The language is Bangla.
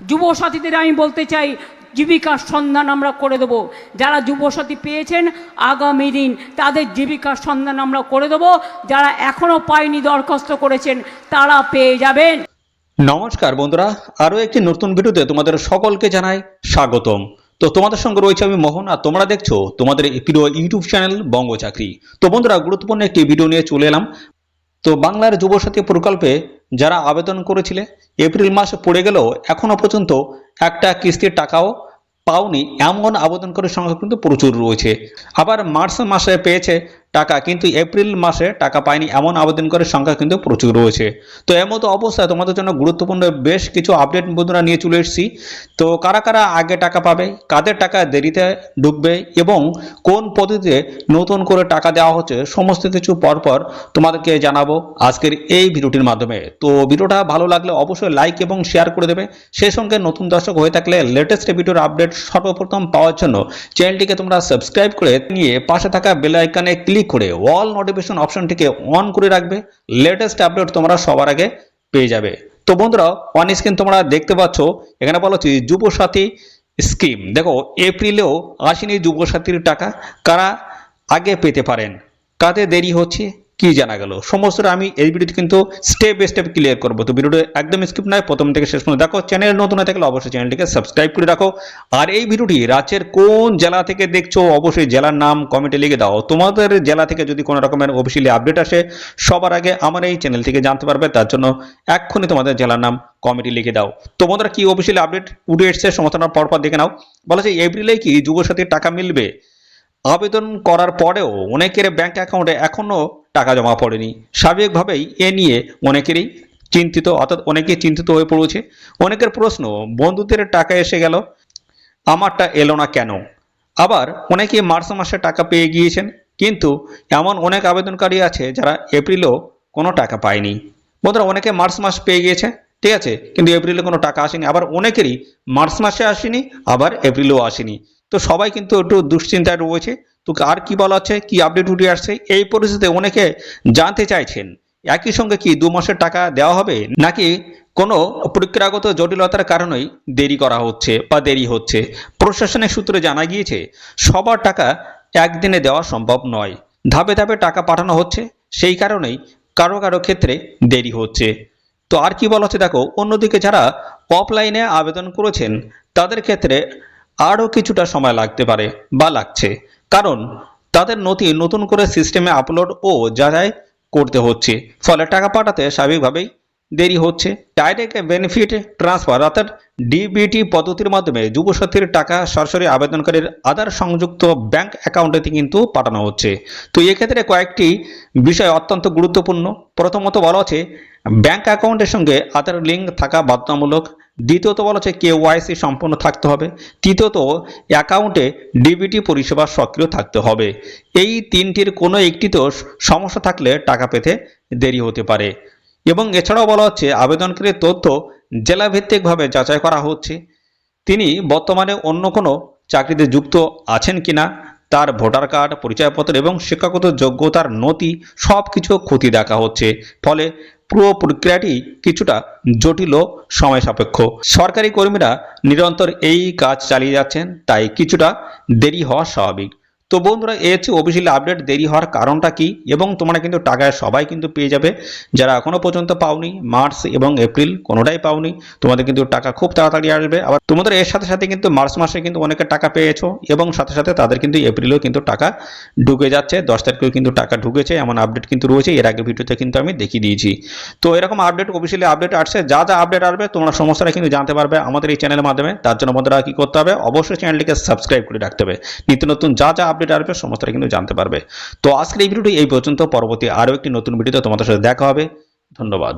যুবসাথীদের আমি বলতে চাই, জীবিকার সন্ধান আমরা করে দেবো। যারা যুবসাথী পেয়েছেন আগামী দিন তাদের জীবিকার সন্ধান আমরা করে দেবো। যারা এখনও পায়নি দরখাস্ত করেছেন তারা পেয়ে যাবেন। নমস্কার বন্ধুরা, আরও একটি নতুন ভিডিওতে তোমাদের সকলকে জানাই স্বাগতম। তো তোমাদের সঙ্গে রয়েছে আমি মোহন, আর তোমরা দেখছো তোমাদের প্রিয় ইউটিউব চ্যানেল বঙ্গ চাকরি। তো বন্ধুরা, গুরুত্বপূর্ণ একটি ভিডিও নিয়ে চলে এলাম। তো বাংলার যুবসাথী প্রকল্পে যারা আবেদন করেছিলে, এপ্রিল মাস পড়ে গেলেও এখনো পর্যন্ত একটা কিস্তির টাকাও পাওনি এমন আবেদনকারীর সংখ্যা কিন্তু প্রচুর রয়েছে। আবার মার্চ মাসে পেয়েছে টাকা, কিন্তু এপ্রিল মাসে টাকা পায়নি এমন আবেদনকারীর সংখ্যা কিন্তু প্রচুর রয়েছে। তো এর মতো অবস্থায় তোমাদের জন্য গুরুত্বপূর্ণ বেশ কিছু আপডেট বন্ধুরা নিয়ে চলে এসেছি। তো কারা কারা আগে টাকা পাবে, কাদের টাকা দেরিতে ঢুকবে এবং কোন পদ্ধতিতে নতুন করে টাকা দেওয়া হচ্ছে, সমস্ত কিছু পরপর তোমাদেরকে জানাবো আজকের এই ভিডিওটির মাধ্যমে। তো ভিডিওটা ভালো লাগলে অবশ্যই লাইক এবং শেয়ার করে দেবে। সেই সঙ্গে নতুন দর্শক হয়ে থাকলে লেটেস্ট ভিডিওর আপডেট সর্বপ্রথম পাওয়ার জন্য চ্যানেলটিকে তোমরা সাবস্ক্রাইব করে নিয়ে পাশে থাকা বেল আইকনে ক্লিক করে অল নোটিফিকেশন অপশনটিকে অন করে রাখবে। লেটেস্ট আপডেট তোমরা সবার আগে পেয়ে যাবে। তো বন্ধুরা, অন স্ক্রিন তোমরা দেখতে পাচ্ছ, এখানে বলা হচ্ছে যুবসাথী স্কিম। দেখো, এপ্রিলেও আসেনি যুবসাথীর টাকা, কারা আগে পেতে পারেন, কাতে দেরি হচ্ছে, কি জানা গেল, সমস্তটা আমি এই ভিডিওতে কিন্তু স্টেপ বাই স্টেপ ক্লিয়ার করবো। তো ভিডিওটা একদম স্কিপ নয়, প্রথম থেকে শেষ পর্যন্ত দেখো। চ্যানেল নতুন হয়ে থাকলে অবশ্যই চ্যানেলটিকে সাবস্ক্রাইব করে রাখো। আর এই ভিডিওটি রাজ্যের কোন জেলা থেকে দেখছো অবশ্যই জেলার নাম কমেন্টে লিখে দাও। তোমাদের জেলা থেকে যদি কোনো রকমের অফিসিয়ালি আপডেট আসে সবার আগে আমার এই চ্যানেল থেকে জানতে পারবে। তার জন্য এক্ষুনি তোমাদের জেলার নাম কমেন্টে লিখে দাও। তোমাদের কি অফিসিয়ালি আপডেট উঠে এসছে সমস্ত পরপর দেখে নাও। বলা যায় এপ্রিলে কি যুবসাথীর টাকা মিলবে। আবেদন করার পরেও অনেকের ব্যাংক অ্যাকাউন্টে এখনো টাকা জমা পড়েনি। স্বাভাবিকভাবেই এ নিয়ে অনেকেরই চিন্তিত, অর্থাৎ অনেকেই চিন্তিত হয়ে পড়েছে। অনেকের প্রশ্ন, বন্ধুদের টাকা এসে গেল, আমারটা এলো না কেন? আবার অনেকে মার্চ মাসে টাকা পেয়ে গিয়েছেন, কিন্তু এমন অনেক আবেদনকারী আছে যারা এপ্রিলেও কোনো টাকা পায়নি। বন্ধুরা, অনেকে মার্চ মাস পেয়ে গিয়েছে, ঠিক আছে, কিন্তু এপ্রিলে কোনো টাকা আসেনি। আবার অনেকেরই মার্চ মাসে আসেনি, আবার এপ্রিলেও আসেনি। তো সবাই কিন্তু একটু দুশ্চিন্তায় রয়েছে। তো আর কি বলা হচ্ছে, কি আপডেট উঠে আসছে, এই পরিস্থিতিতে অনেকে জানতে চাইছেন একই সঙ্গে কি 2 মাসের টাকা দেওয়া হবে, নাকি কোনো প্রক্রিয়াগত জটিলতার কারণেই দেরি করা হচ্ছে বা দেরি হচ্ছে। প্রশাসনিক সূত্রে জানা গিয়েছে সবার টাকা একদিনে দেওয়া সম্ভব নয়, ধাপে ধাপে টাকা পাঠানো হচ্ছে, সেই কারণেই কারো কারো ক্ষেত্রে দেরি হচ্ছে। তো আর কি বলা হচ্ছে দেখো, অন্যদিকে যারা অফলাইনে আবেদন করেছেন তাদের ক্ষেত্রে আরও কিছুটা সময় লাগতে পারে বা লাগছে, কারণ তাদের নথি নতুন করে সিস্টেমে আপলোড ও যাচাই করতে হচ্ছে, ফলে টাকা পাঠাতে স্বাভাবিকভাবেই দেরি হচ্ছে। ডাইরেক্ট বেনিফিট ট্রান্সফার অর্থাৎ ডিবিটি পদ্ধতির মাধ্যমে যুবসাথীর টাকা সরাসরি আবেদনকারীর আধার সংযুক্ত ব্যাংক অ্যাকাউন্টে কিন্তু পাঠানো হচ্ছে। তো এক্ষেত্রে কয়েকটি বিষয় অত্যন্ত গুরুত্বপূর্ণ। প্রথমত বলা হচ্ছে ব্যাংক অ্যাকাউন্টের সঙ্গে আধার লিঙ্ক থাকা বাধ্যতামূলক। দ্বিতীয়ত বলা হচ্ছে কেওয়াইসি সম্পন্ন থাকতে হবে। তৃতীয়ত অ্যাকাউন্টে ডিবিটি পরিষেবা সক্রিয় থাকতে হবে। এই তিনটির কোনো একটিতেও সমস্যা থাকলে টাকা পেতে দেরি হতে পারে। এবং এছাড়াও বলা হচ্ছে আবেদনকারীর তথ্য জেলাভিত্তিকভাবে যাচাই করা হচ্ছে। তিনি বর্তমানে অন্য কোনো চাকরিতে যুক্ত আছেন কিনা, তার ভোটার কার্ড, পরিচয়পত্র এবং শিক্ষাগত যোগ্যতার নথি সব কিছু খতিয়ে দেখা হচ্ছে। ফলে পুরো প্রক্রিয়াটি কিছুটা জটিল ও সময় সাপেক্ষ। সরকারি কর্মীরা নিরন্তর এই কাজ চালিয়ে যাচ্ছেন, তাই কিছুটা দেরি হওয়া স্বাভাবিক। তো বন্ধুরা, এই হচ্ছে অফিসিয়াল আপডেট। দেরি হওয়ার কারণটা কি, এবং তোমরা কিন্তু টাকায় সবাই কিন্তু পেয়ে যাবে। যারা এখনো পর্যন্ত পাওনি, মার্চ এবং এপ্রিল কোনোটাই পাওনি, তোমাদের কিন্তু টাকা খুব তাড়াতাড়ি আসবে। আবার তোমাদের এর সাথে সাথে কিন্তু মার্চ মাসে কিন্তু অনেকে টাকা পেয়েছো, এবং সাথে সাথে তাদের কিন্তু এপ্রিলেও কিন্তু টাকা ঢুকে যাচ্ছে। 10 তারিখেও কিন্তু টাকা ঢুকেছে, এমন আপডেট কিন্তু রয়েছে। এর আগে ভিডিওতে কিন্তু আমি দেখিয়ে দিয়েছি। তো এরকম আপডেট অফিসিয়ালি আপডেট আসছে, যা যা আপডেট আসবে তোমরা সমস্তটা কিন্তু জানতে পারবে আমাদের এই চ্যানেলের মাধ্যমে। তার জন্য বন্ধুরা কি করতে হবে, অবশ্যই চ্যানেলটিকে সাবস্ক্রাইব করে রাখতে হবে। নিত্য নতুন যা যা আপডেট আসবে সমস্তটা কিন্তু জানতে পারবে। তো আজকের এই ভিডিওটি এই পর্যন্ত। পরবর্তী আরও একটি নতুন ভিডিওতে তোমাদের সাথে দেখা হবে। ধন্যবাদ।